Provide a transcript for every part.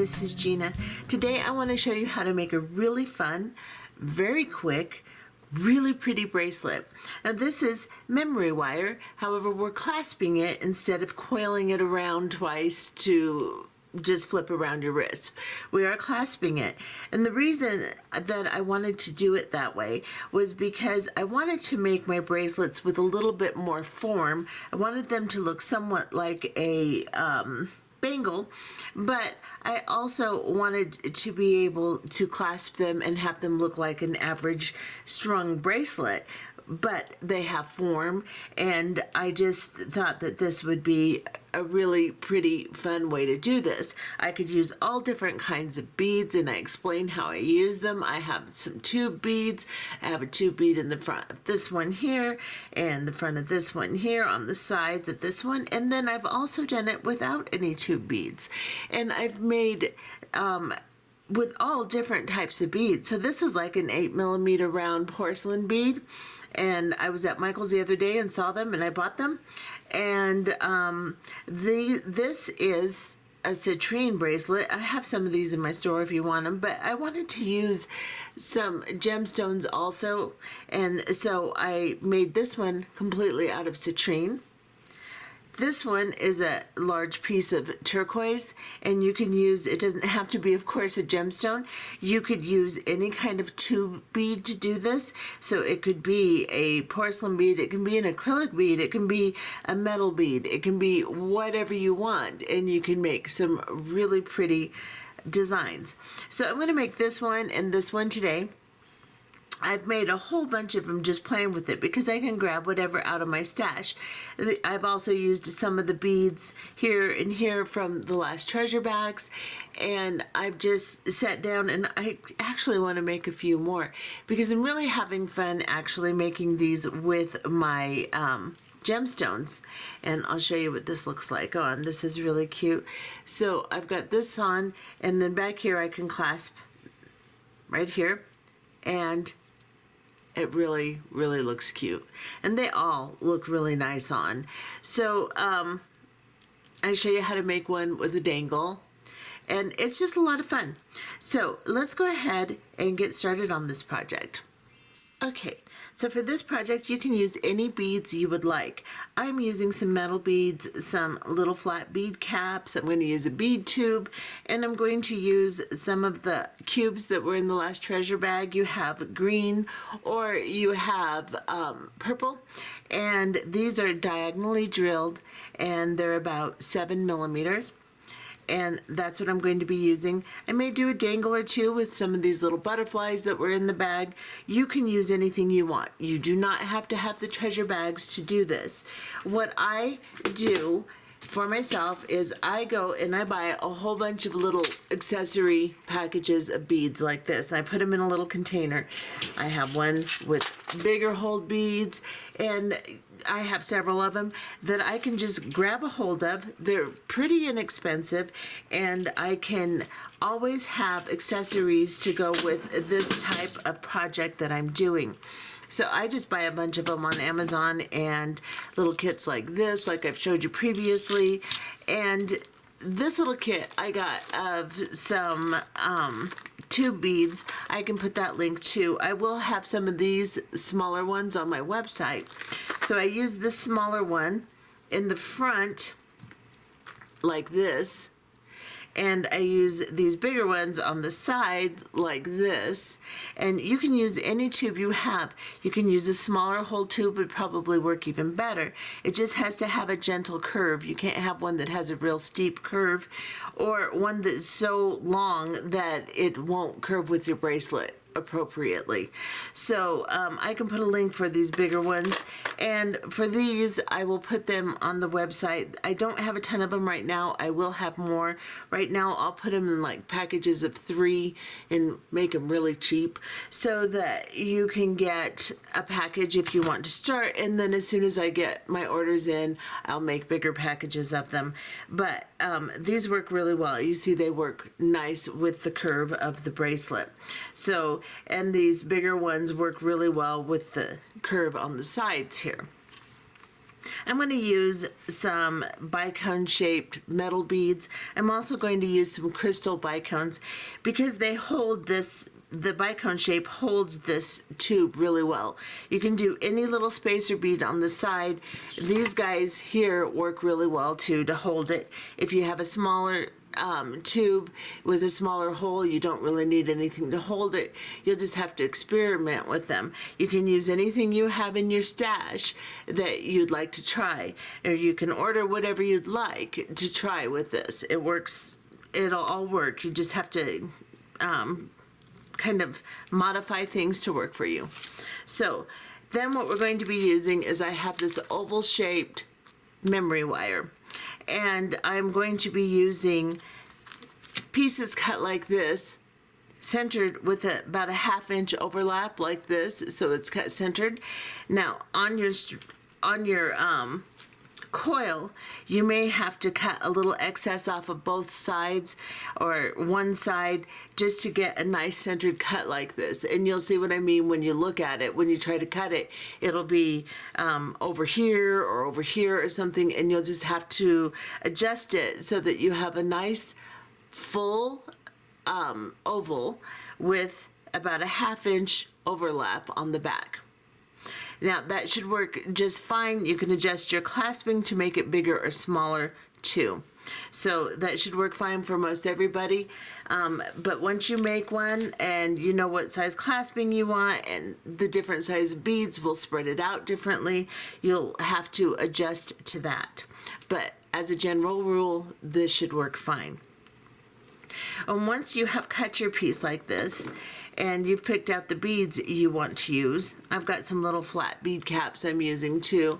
this is Gina. Today I want to show you how to make a really fun, very quick, really pretty bracelet. Now this is memory wire, however we're clasping it instead of coiling it around twice to just flip around your wrist. We are clasping it. And the reason that I wanted to do it that way was because I wanted to make my bracelets with a little bit more form. I wanted them to look somewhat like a bangle, but I also wanted to be able to clasp them and have them look like an average strung bracelet, but they have form, and I just thought that this would be a really pretty fun way to do this. I could use all different kinds of beads, and I explained how I use them. I have some tube beads. I have a tube bead in the front of this one here, and the front of this one here, on the sides of this one, and then I've also done it without any tube beads. And I've made with all different types of beads. So this is like an 8mm round porcelain bead. And I was at Michael's the other day and saw them, and I bought them. And this is a citrine bracelet. I have some of these in my store if you want them, but I wanted to use some gemstones also, and so I made this one completely out of citrine. This one is a large piece of turquoise, and you can use, it doesn't have to be, of course, a gemstone. You could use any kind of tube bead to do this. So it could be a porcelain bead, it can be an acrylic bead, it can be a metal bead, it can be whatever you want, and you can make some really pretty designs. So I'm going to make this one and this one today. I've made a whole bunch of them just playing with it because I can grab whatever out of my stash. I've also used some of the beads here and here from the last treasure bags, and I've just sat down and I actually want to make a few more because I'm really having fun actually making these with my gemstones. And I'll show you what this looks like on. This is really cute. So I've got this on, and then back here I can clasp right here, and it really, really looks cute. And they all look really nice on. So I show you how to make one with a dangle. And it's just a lot of fun. So let's go ahead and get started on this project. Okay, so for this project you can use any beads you would like. I'm using some metal beads, some little flat bead caps. I'm going to use a bead tube, and I'm going to use some of the cubes that were in the last treasure bag. You have green or you have purple, and these are diagonally drilled, and they're about 7mm. And that's what I'm going to be using. I may do a dangle or two with some of these little butterflies that were in the bag. You can use anything you want. You do not have to have the treasure bags to do this. What I do for myself is I go and I buy a whole bunch of little accessory packages of beads like this. I put them in a little container. I have one with bigger hold beads, and I have several of them that I can just grab a hold of. They're pretty inexpensive, and I can always have accessories to go with this type of project that I'm doing. So I just buy a bunch of them on Amazon, and little kits like this, like I've showed you previously. And this little kit I got of some tube beads. I can put that link too. I will have some of these smaller ones on my website. So I use this smaller one in the front like this, and I use these bigger ones on the sides like this. And you can use any tube you have. You can use a smaller hole tube, would probably work even better. It just has to have a gentle curve. You can't have one that has a real steep curve, or one that's so long that it won't curve with your bracelet appropriately. So I can put a link for these bigger ones, and for these I will put them on the website. I don't have a ton of them right now. I will have more. Right now I'll put them in like packages of 3 and make them really cheap so that you can get a package if you want to start, and then as soon as I get my orders in, I'll make bigger packages of them. But these work really well. You see they work nice with the curve of the bracelet. So, and these bigger ones work really well with the curve on the sides here. I'm going to use some bicone shaped metal beads. I'm also going to use some crystal bicones because they hold this, the bicone shape holds this tube really well. You can do any little spacer bead on the side. These guys here work really well too to hold it. If you have a smaller tube with a smaller hole, you don't really need anything to hold it. You'll just have to experiment with them. You can use anything you have in your stash that you'd like to try, or you can order whatever you'd like to try with this. It works, it'll all work. You just have to kind of modify things to work for you. So then what we're going to be using is, I have this oval shaped memory wire, and I'm going to be using pieces cut like this, centered with about a 1/2 inch overlap like this, so it's cut centered. Now on your coil, you may have to cut a little excess off of both sides or one side just to get a nice centered cut like this. And you'll see what I mean when you look at it. When you try to cut it, it'll be over here or something, and you'll just have to adjust it so that you have a nice full oval with about a 1/2 inch overlap on the back. Now that should work just fine. You can adjust your clasping to make it bigger or smaller too. So that should work fine for most everybody. But once you make one and you know what size clasping you want, and the different size beads will spread it out differently, you'll have to adjust to that. But as a general rule, this should work fine. And once you have cut your piece like this, and you've picked out the beads you want to use, I've got some little flat bead caps I'm using too,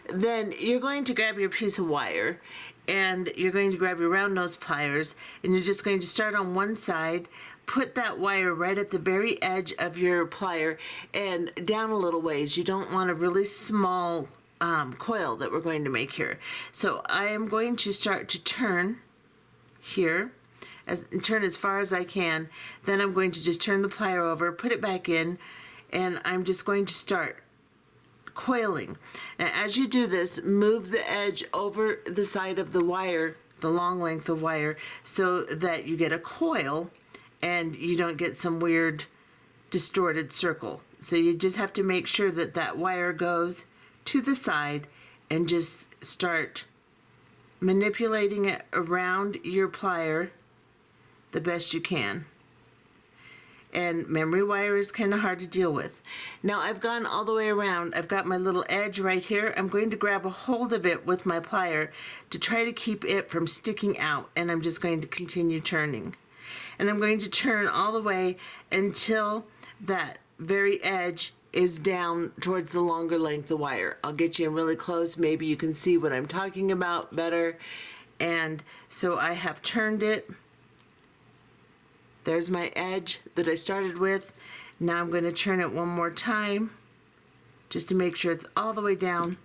then you're going to grab your piece of wire, and you're going to grab your round nose pliers, and you're just going to start on one side, put that wire right at the very edge of your plier and down a little ways. You don't want a really small coil that we're going to make here. So I am going to start to turn here, turn as far as I can. Then I'm going to just turn the plier over, put it back in, and I'm just going to start coiling. Now as you do this, move the edge over the side of the wire, the long length of wire, so that you get a coil and you don't get some weird distorted circle. So you just have to make sure that that wire goes to the side, and just start manipulating it around your plier the best you can. And memory wire is kind of hard to deal with. Now I've gone all the way around. I've got my little edge right here. I'm going to grab a hold of it with my plier to try to keep it from sticking out, and I'm just going to continue turning. And I'm going to turn all the way until that very edge is down towards the longer length of wire. I'll get you in really close. Maybe you can see what I'm talking about better. And so I have turned it. There's my edge that I started with. Now I'm going to turn it one more time just to make sure it's all the way down,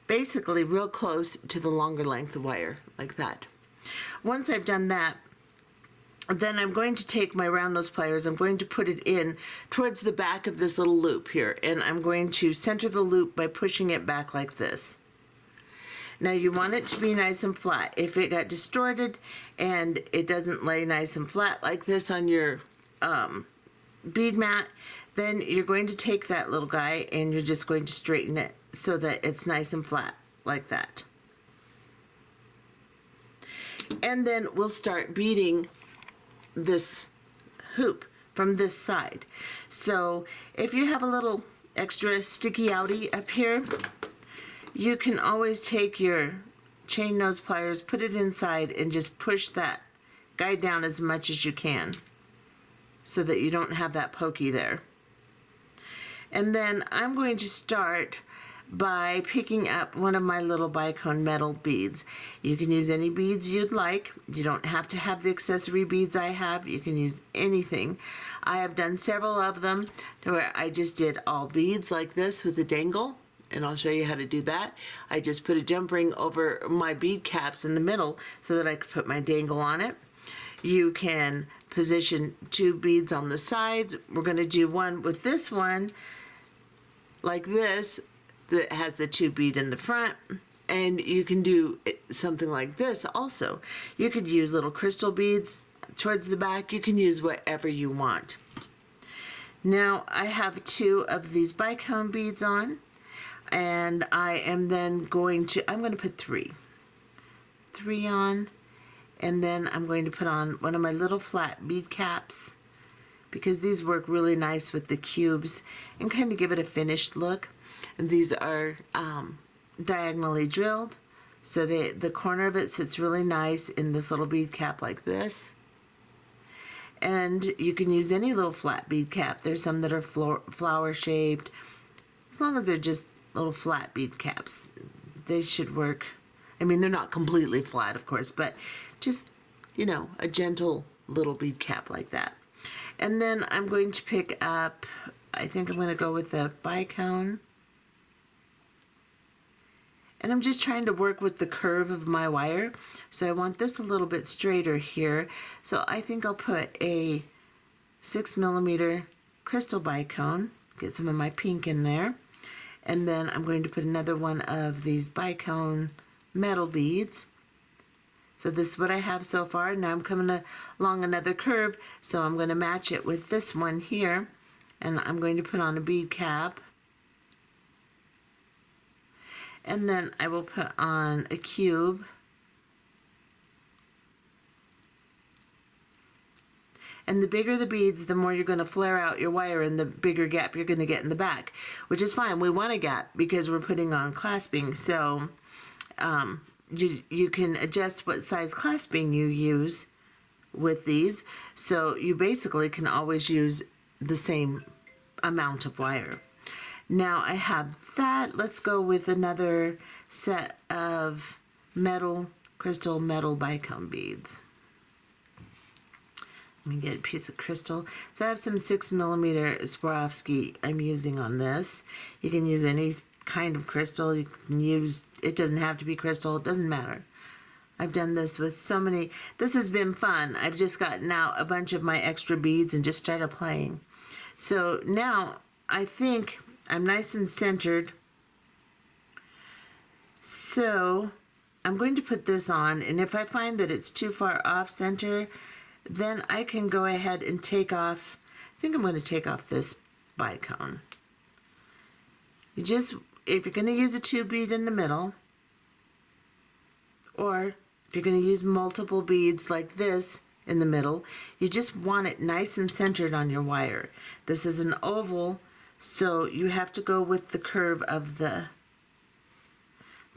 basically real close to the longer length of wire, like that. Once I've done that, then I'm going to take my round nose pliers, I'm going to put it in towards the back of this little loop here, and I'm going to center the loop by pushing it back like this. Now you want it to be nice and flat. If it got distorted and it doesn't lay nice and flat like this on your bead mat, then you're going to take that little guy and you're just going to straighten it so that it's nice and flat like that. And then we'll start beading this hoop from this side. So if you have a little extra sticky outie up here, you can always take your chain nose pliers, put it inside, and just push that guy down as much as you can so that you don't have that pokey there. And then I'm going to start by picking up one of my little bicone metal beads. You can use any beads you'd like. You don't have to have the accessory beads I have. You can use anything. I have done several of them where I just did all beads like this with a dangle, and I'll show you how to do that. I just put a jump ring over my bead caps in the middle so that I could put my dangle on it. You can position two beads on the sides. We're going to do one with this one like this, that has the 2 bead in the front. And you can do something like this also. You could use little crystal beads towards the back. You can use whatever you want. Now I have 2 of these bicone beads on, and I am then going to put 3 on, and then I'm going to put on one of my little flat bead caps, because these work really nice with the cubes and kind of give it a finished look. And these are diagonally drilled, so the corner of it sits really nice in this little bead cap like this. And you can use any little flat bead cap. There's some that are flower shaped. As long as they're just little flat bead caps, they should work. I mean, they're not completely flat, of course, but just, you know, a gentle little bead cap like that. And then I'm going to pick up, I think I'm going to go with the bicone. And I'm just trying to work with the curve of my wire. So I want this a little bit straighter here. So I think I'll put a 6mm crystal bicone, get some of my pink in there. And then I'm going to put another one of these bicone metal beads. So this is what I have so far. Now I'm coming along another curve, so I'm going to match it with this one here. And I'm going to put on a bead cap. And then I will put on a cube. And the bigger the beads, the more you're going to flare out your wire and the bigger gap you're going to get in the back, which is fine. We want a gap because we're putting on clasping. So you can adjust what size clasping you use with these. So you basically can always use the same amount of wire. Now I have that. Let's go with another set of crystal metal bicone beads. Let me get a piece of crystal. So I have some 6mm Swarovski I'm using on this. You can use any kind of crystal. You can use, it doesn't have to be crystal, it doesn't matter. I've done this with so many. This has been fun. I've just gotten out a bunch of my extra beads and just started playing. So now I think I'm nice and centered. So I'm going to put this on, and if I find that it's too far off center, then I can go ahead and take off. I think I'm going to take off this bicone. If you're going to use a 2 bead in the middle, or if you're going to use multiple beads like this in the middle, you just want it nice and centered on your wire. This is an oval, so you have to go with the curve of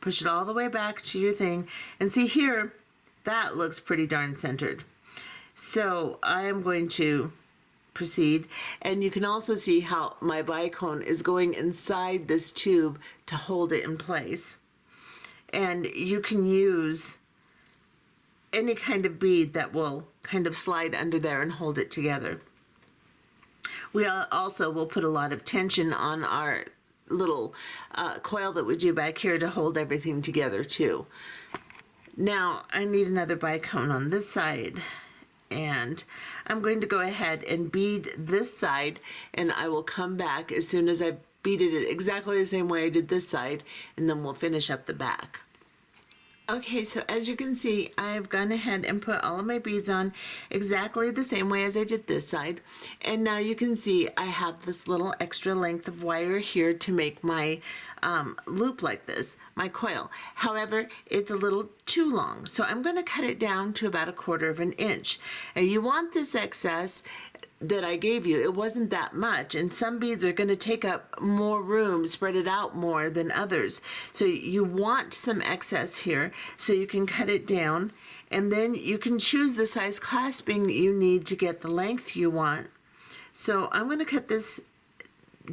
push it all the way back to your thing. And see here, that looks pretty darn centered. So I am going to proceed, and you can also see how my bicone is going inside this tube to hold it in place. And you can use any kind of bead that will kind of slide under there and hold it together. We also will put a lot of tension on our little coil that we do back here to hold everything together too. Now I need another bicone on this side, and I'm going to go ahead and bead this side, and I will come back as soon as I beaded it exactly the same way I did this side, and then we'll finish up the back. Okay, so as you can see, I've gone ahead and put all of my beads on exactly the same way as I did this side. And now you can see I have this little extra length of wire here to make my loop like this, my coil. However, it's a little too long, so I'm going to cut it down to about 1/4 inch. And you want this excess that I gave you. It wasn't that much, and some beads are going to take up more room, spread it out more than others. So you want some excess here, so you can cut it down, and then you can choose the size clasping you need to get the length you want. So I'm going to cut this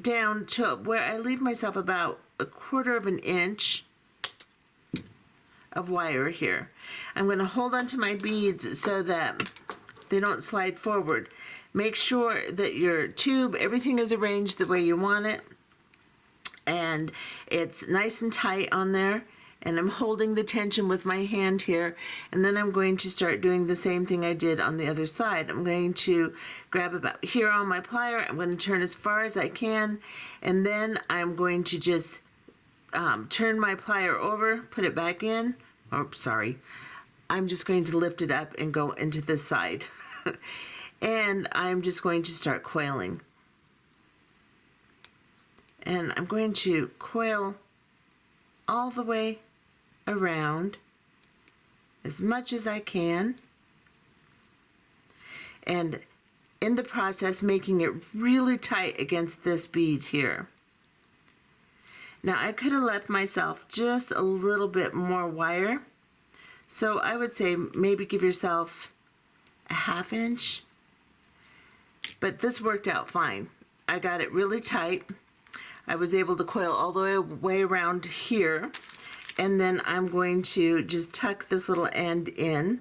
down to where I leave myself about 1/4 inch of wire here. I'm going to hold on to my beads so that they don't slide forward. Make sure that your tube, everything is arranged the way you want it, and it's nice and tight on there. And I'm holding the tension with my hand here, and then I'm going to start doing the same thing I did on the other side. I'm going to grab about here on my plier, I'm going to turn as far as I can, and then I'm going to just turn my plier over, put it back in. Oh, sorry. I'm just going to lift it up and go into this side. And I'm just going to start coiling. And I'm going to coil all the way around as much as I can. And in the process, making it really tight against this bead here. Now, I could have left myself just a little bit more wire. So I would say maybe give yourself a 1/2 inch. But this worked out fine. I got it really tight. I was able to coil all the way around here. And then I'm going to just tuck this little end in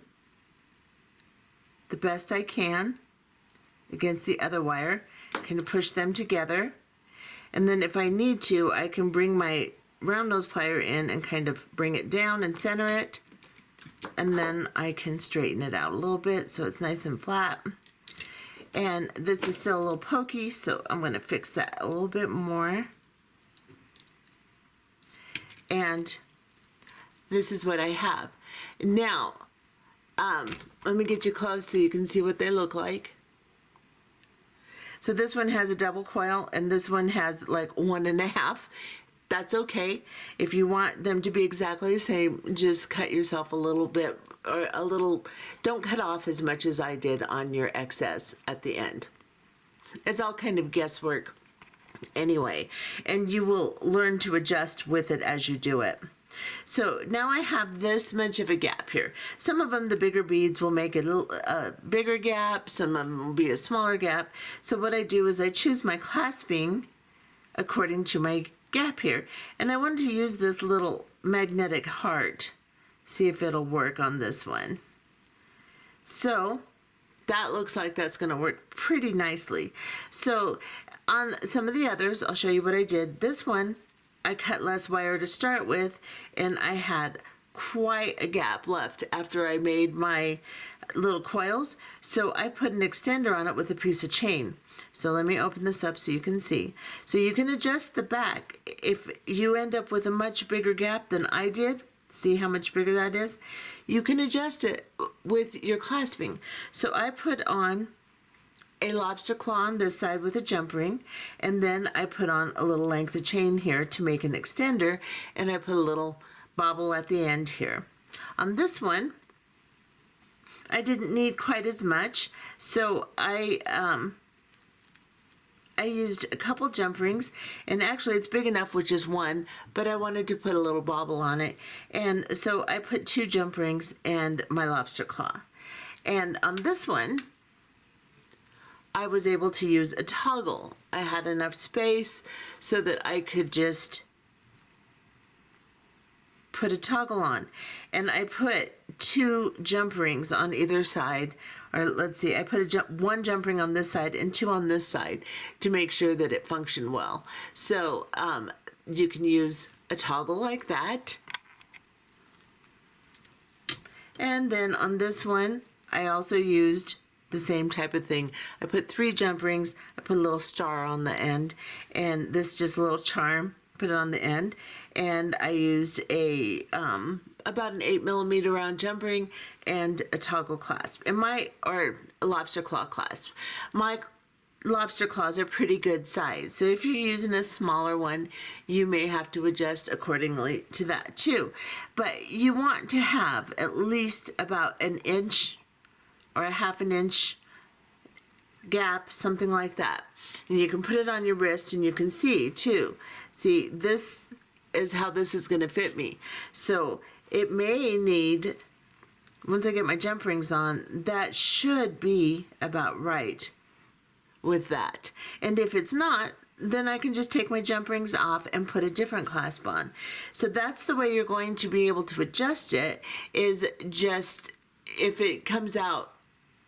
the best I can against the other wire. Kind of push them together. And then if I need to, I can bring my round nose plier in and kind of bring it down and center it. And then I can straighten it out a little bit so it's nice and flat. And this is still a little pokey, so I'm going to fix that a little bit more. And this is what I have. Now, let me get you close so you can see what they look like. So this one has a double coil, and this one has like 1.5. That's okay. If you want them to be exactly the same, just cut yourself a little bit, or a little, don't cut off as much as I did on your excess at the end. It's all kind of guesswork anyway, and you will learn to adjust with it as you do it. So now I have this much of a gap here. Some of them, the bigger beads, will make it a bigger gap. Some of them will be a smaller gap. So what I do is I choose my clasping according to my gap here. And I wanted to use this little magnetic heart. See if it'll work on this one. So that looks like that's going to work pretty nicely. So on some of the others, I'll show you what I did. This one, I cut less wire to start with, and I had quite a gap left after I made my little coils. So I put an extender on it with a piece of chain. So let me open this up so you can see. So you can adjust the back. If you end up with a much bigger gap than I did, see how much bigger that is? You can adjust it with your clasping. So I put on a lobster claw on this side with a jump ring, and then I put on a little length of chain here to make an extender, and I put a little bobble at the end here. On this one, I didn't need quite as much, so I used a couple jump rings, and actually it's big enough with just one, but I wanted to put a little bobble on it, and so I put 2 jump rings and my lobster claw. And on this one, I was able to use a toggle. I had enough space so that I could just put a toggle on. And I put 2 jump rings on either side, or let's see, I put one jump ring on this side and 2 on this side to make sure that it functioned well. So you can use a toggle like that. And then on this one, I also used the same type of thing. I put 3 jump rings, I put a little star on the end, and this just a little charm, put it on the end, and I used a about an 8mm round jump ring and a toggle clasp, and or a lobster claw clasp. My lobster claws are pretty good size, so if you're using a smaller one, you may have to adjust accordingly to that too. But you want to have at least about 1 inch or a 1/2 inch gap, something like that. And you can put it on your wrist, and you can see too. See, this is how this is going to fit me. So it may need, once I get my jump rings on, that should be about right with that. And if it's not, then I can just take my jump rings off and put a different clasp on. So that's the way you're going to be able to adjust it, is just if it comes out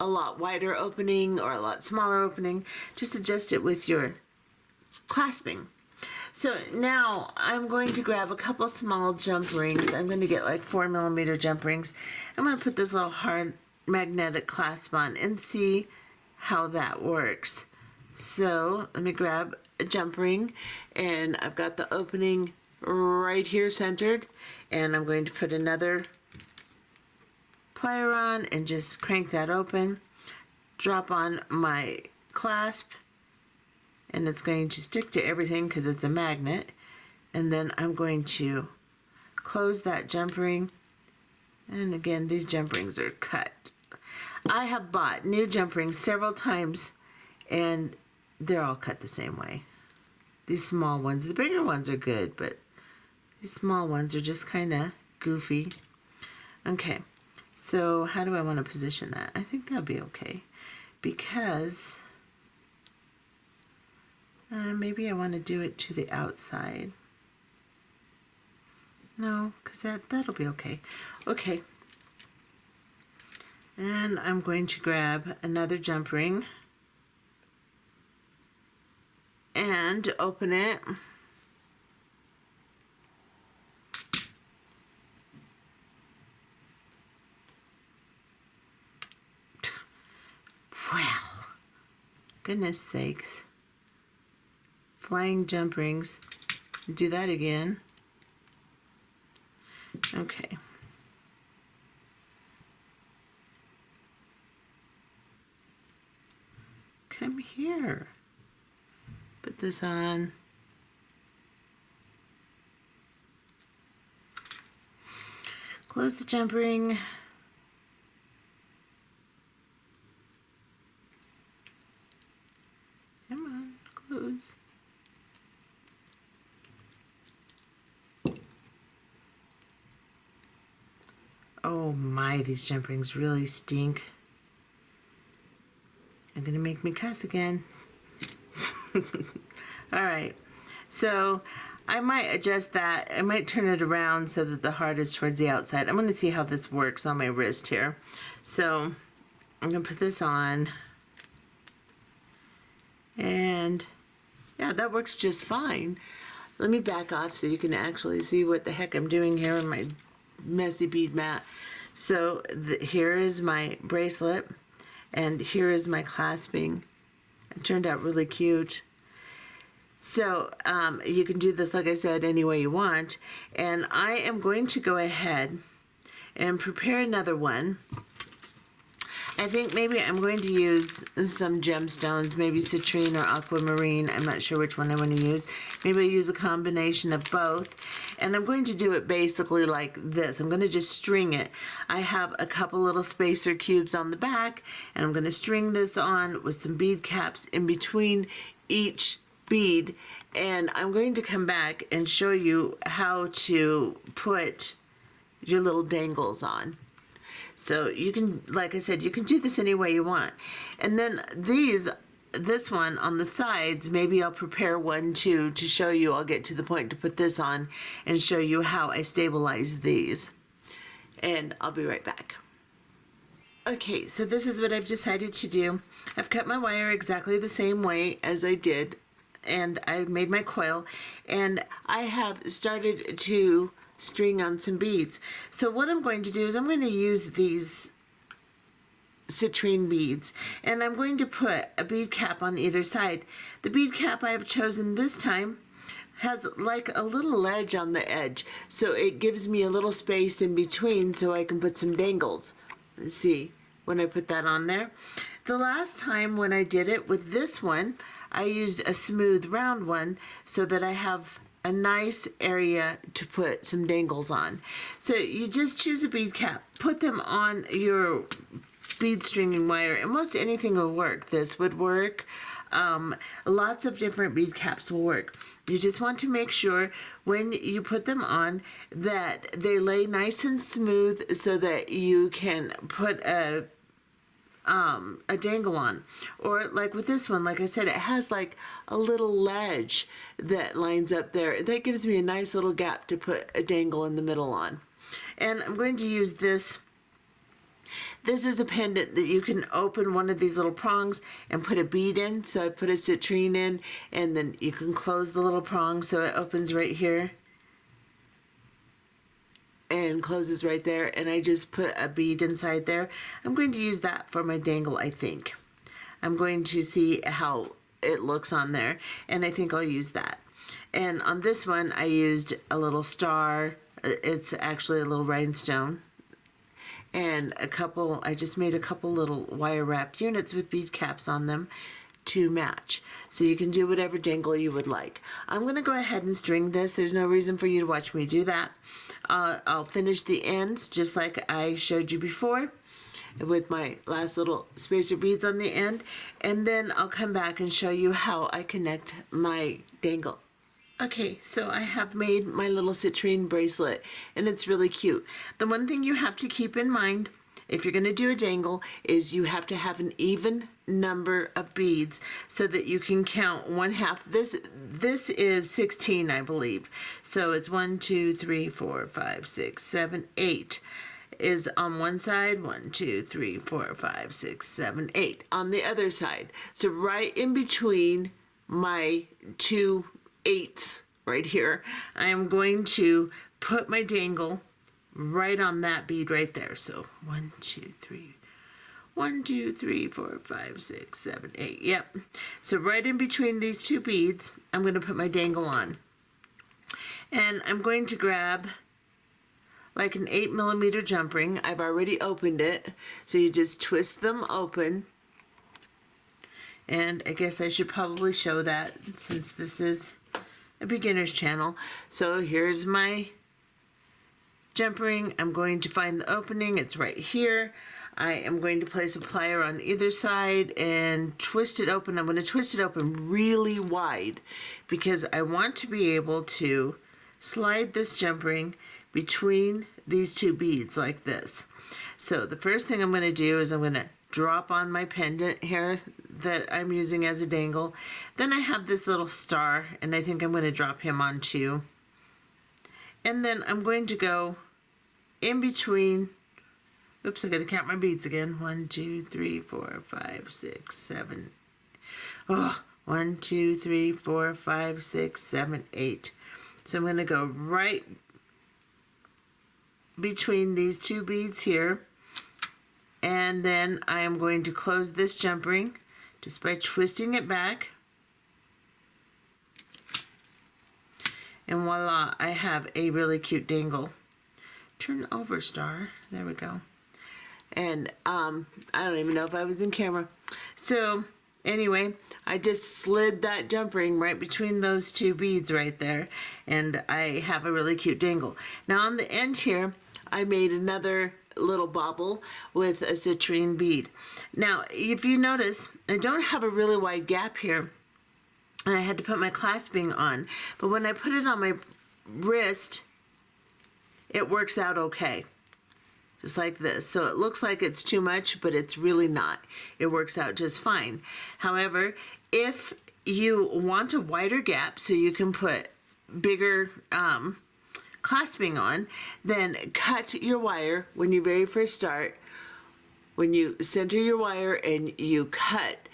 a lot wider opening or a lot smaller opening, just adjust it with your clasping. So now I'm going to grab a couple small jump rings. I'm going to get like 4mm jump rings. I'm going to put this little hard magnetic clasp on and see how that works. So let me grab a jump ring, and I've got the opening right here centered, and I'm going to put another plier on and just crank that open, drop on my clasp, and it's going to stick to everything because it's a magnet. And then I'm going to close that jump ring, and again, these jump rings are cut. I have bought new jump rings several times and they're all cut the same way. These small ones, the bigger ones are good, but these small ones are just kind of goofy. Okay, so how do I want to position that? I think that'll be okay, because maybe I want to do it to the outside. No, because that'll be okay. Okay. And I'm going to grab another jump ring and open it. Wow. Goodness sakes. Flying jump rings. Do that again. Okay. Come here. Put this on. Close the jump ring. Come on, close. Oh my, these jump rings really stink. They're gonna make me cuss again. Alright, so I might adjust that. I might turn it around so that the heart is towards the outside. I'm gonna see how this works on my wrist here. So I'm gonna put this on. And yeah, that works just fine. Let me back off so you can actually see what the heck I'm doing here on my messy bead mat. So here is my bracelet, and here is my clasping. It turned out really cute. So you can do this, like I said, any way you want. And I am going to go ahead and prepare another one. I think maybe I'm going to use some gemstones, maybe citrine or aquamarine. I'm not sure which one I want to use. Maybe I'll use a combination of both. And I'm going to do it basically like this. I'm going to just string it. I have a couple little spacer cubes on the back, and I'm going to string this on with some bead caps in between each bead. And I'm going to come back and show you how to put your little dangles on. So you can, like I said, you can do this any way you want. And then this one on the sides, maybe I'll prepare one too to show you. I'll get to the point to put this on and show you how I stabilize these. And I'll be right back. Okay, so this is what I've decided to do. I've cut my wire exactly the same way as I did, and I made my coil, and I have started to string on some beads. So what I'm going to do is I'm going to use these citrine beads, and I'm going to put a bead cap on either side. The bead cap I have chosen this time has like a little ledge on the edge, so it gives me a little space in between so I can put some dangles. Let's see when I put that on there. The last time when I did it with this one, I used a smooth round one so that I have a nice area to put some dangles on. So you just choose a bead cap, put them on your bead stringing wire, and most anything will work. This would work. Lots of different bead caps will work. You just want to make sure when you put them on that they lay nice and smooth so that you can put a dangle on. Or like with this one, like I said, it has like a little ledge that lines up there. That gives me a nice little gap to put a dangle in the middle on. And I'm going to use this. This is a pendant that you can open one of these little prongs and put a bead in. So I put a citrine in, and then you can close the little prong so it opens right here and closes right there, and I just put a bead inside there. I'm going to use that for my dangle, I think. I'm going to see how it looks on there, and I think I'll use that. And on this one, I used a little star. It's actually a little rhinestone. And I just made a couple little wire wrap units with bead caps on them to match. So you can do whatever dangle you would like. I'm going to go ahead and string this. There's no reason for you to watch me do that. I'll finish the ends just like I showed you before, with my last little spacer beads on the end, and then I'll come back and show you how I connect my dangle. Okay, so I have made my little citrine bracelet, and it's really cute. The one thing you have to keep in mind if you're going to do a dangle is you have to have an even number of beads so that you can count 1/2. This is 16, I believe. So it's 1, 2, 3, 4, 5, 6, 7, 8 is on one side, 1, 2, 3, 4, 5, 6, 7, 8 on the other side. So right in between my 2 8s right here, I am going to put my dangle right on that bead right there. So 1, 2, 3, 1, 2, 3, 4, 5, 6, 7, 8. Yep. So right in between these 2 beads, I'm going to put my dangle on. And I'm going to grab like an 8mm jump ring. I've already opened it. So you just twist them open. And I guess I should probably show that since this is a beginner's channel. So here's my jump ring. I'm going to find the opening. It's right here. I am going to place a plier on either side and twist it open. I'm going to twist it open really wide because I want to be able to slide this jump ring between these 2 beads like this. So the first thing I'm going to do is I'm going to drop on my pendant here that I'm using as a dangle. Then I have this little star, and I think I'm going to drop him on too. And then I'm going to go in between, oops, I got to count my beads again. 1, 2, 3, 4, 5, 6, 7. Oh, 1, 2, 3, 4, 5, 6, 7, 8. So I'm going to go right between these 2 beads here. And then I am going to close this jump ring just by twisting it back. And voila, I have a really cute dangle. Turn over, star. There we go. And I don't even know if I was in camera. So anyway, I just slid that jump ring right between those 2 beads right there. And I have a really cute dangle. Now on the end here, I made another little bobble with a citrine bead. Now, if you notice, I don't have a really wide gap here, and I had to put my clasping on. But when I put it on my wrist, it works out okay. Just like this. So it looks like it's too much, but it's really not. It works out just fine. However, if you want a wider gap so you can put bigger clasping on, then cut your wire when you very first start. When you center your wire and you cut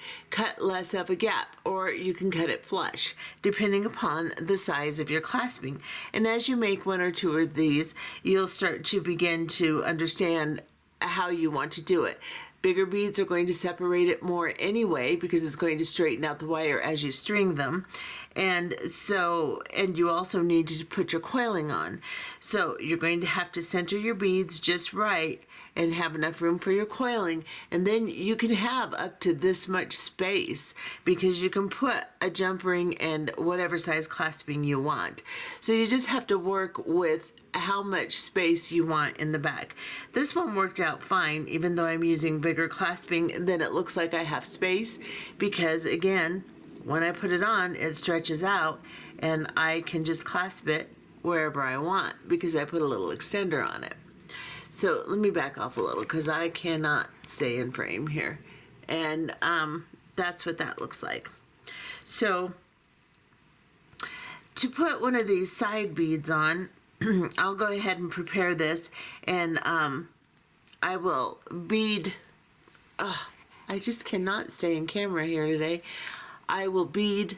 less of a gap, or you can cut it flush, depending upon the size of your clasping. And as you make 1 or 2 of these, you'll start to begin to understand how you want to do it. Bigger beads are going to separate it more anyway because it's going to straighten out the wire as you string them. And you also need to put your coiling on. So you're going to have to center your beads just right and have enough room for your coiling, and then you can have up to this much space because you can put a jump ring and whatever size clasping you want. So you just have to work with how much space you want in the back. This one worked out fine, even though I'm using bigger clasping, then it looks like I have space because, again, when I put it on, it stretches out and I can just clasp it wherever I want because I put a little extender on it. So let me back off a little because I cannot stay in frame here. And that's what that looks like. So to put one of these side beads on, I'll go ahead and prepare this, and I will bead, I just cannot stay in camera here today. I will bead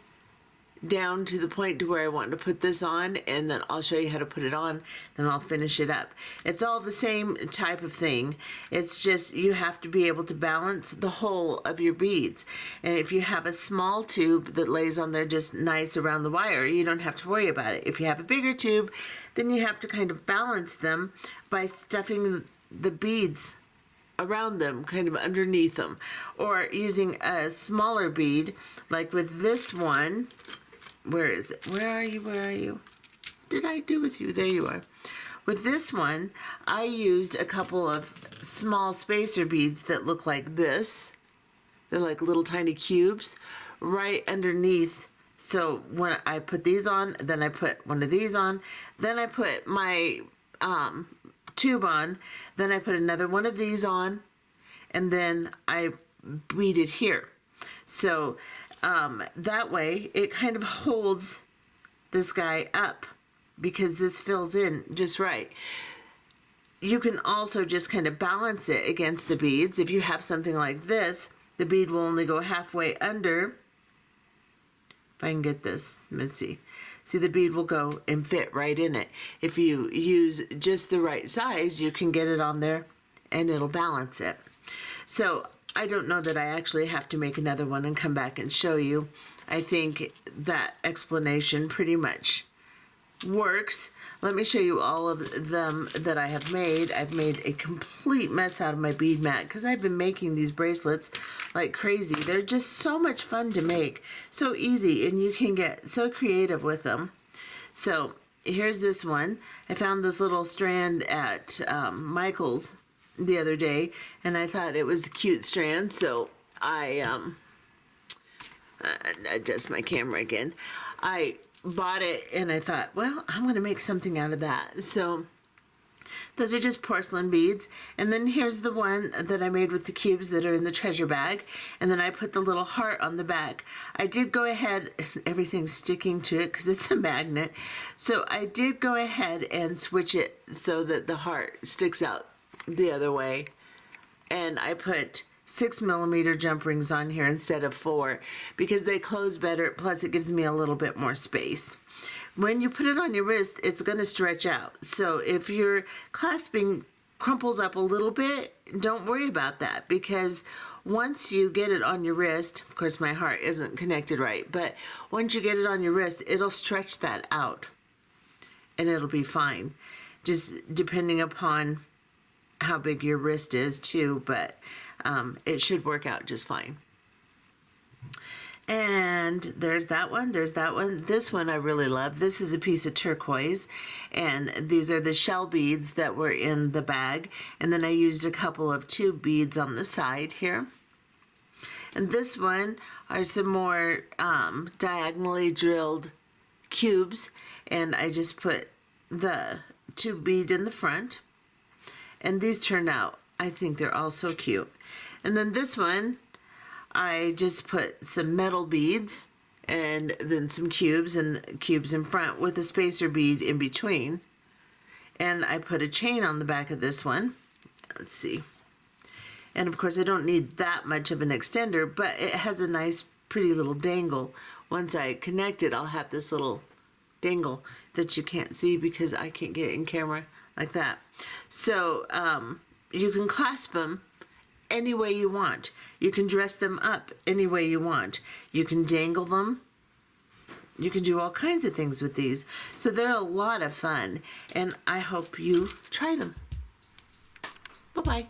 down to the point to where I want to put this on, and then I'll show you how to put it on, then I'll finish it up. It's all the same type of thing. It's just you have to be able to balance the whole of your beads. And if you have a small tube that lays on there just nice around the wire, you don't have to worry about it. If you have a bigger tube, then you have to kind of balance them by stuffing the beads around them, kind of underneath them, or using a smaller bead, like with this one. Where is it? Where are you? Where are you? Did I do with you? There you are. With this one, I used a couple of small spacer beads that look like this. They're like little tiny cubes right underneath. So when I put these on, then I put one of these on, then I put my tube on, then I put another one of these on, and then I beaded here. So that way it kind of holds this guy up because this fills in just right. You can also just kind of balance it against the beads. If you have something like this, the bead will only go halfway under. If I can get this, let's see. See, the bead will go and fit right in it. If you use just the right size, you can get it on there and it'll balance it. So I don't know that I actually have to make another one and come back and show you. I think that explanation pretty much works. Let me show you all of them that I have made. I've made a complete mess out of my bead mat because I've been making these bracelets like crazy. They're just so much fun to make, so easy, and you can get so creative with them. So here's this one. I found this little strand at Michael's the other day, and I thought it was a cute strand, so I adjust my camera again. I bought it and I thought, well, I'm going to make something out of that. So those are just porcelain beads. And then here's the one that I made with the cubes that are in the treasure bag. And then I put the little heart on the back. I did go ahead, everything's sticking to it because it's a magnet. So I did go ahead and switch it so that the heart sticks out the other way. And I put 6mm jump rings on here instead of 4 because they close better, plus it gives me a little bit more space. When you put it on your wrist, it's going to stretch out. So if your clasping crumples up a little bit, don't worry about that, because once you get it on your wrist, of course my heart isn't connected right, but once you get it on your wrist, it'll stretch that out and it'll be fine, just depending upon how big your wrist is too, but it should work out just fine. And there's that one, there's that one. This one I really love. This is a piece of turquoise, and these are the shell beads that were in the bag. And then I used a couple of tube beads on the side here. And this one are some more diagonally drilled cubes, and I just put the tube bead in the front. And these turned out, I think they're all so cute. And then this one, I just put some metal beads and then some cubes and cubes in front with a spacer bead in between. And I put a chain on the back of this one. Let's see. And of course I don't need that much of an extender, but it has a nice pretty little dangle. Once I connect it, I'll have this little dangle that you can't see because I can't get it in camera like that. So you can clasp them any way you want. You can dress them up any way you want. You can dangle them. You can do all kinds of things with these. So they're a lot of fun, and I hope you try them. Bye-bye.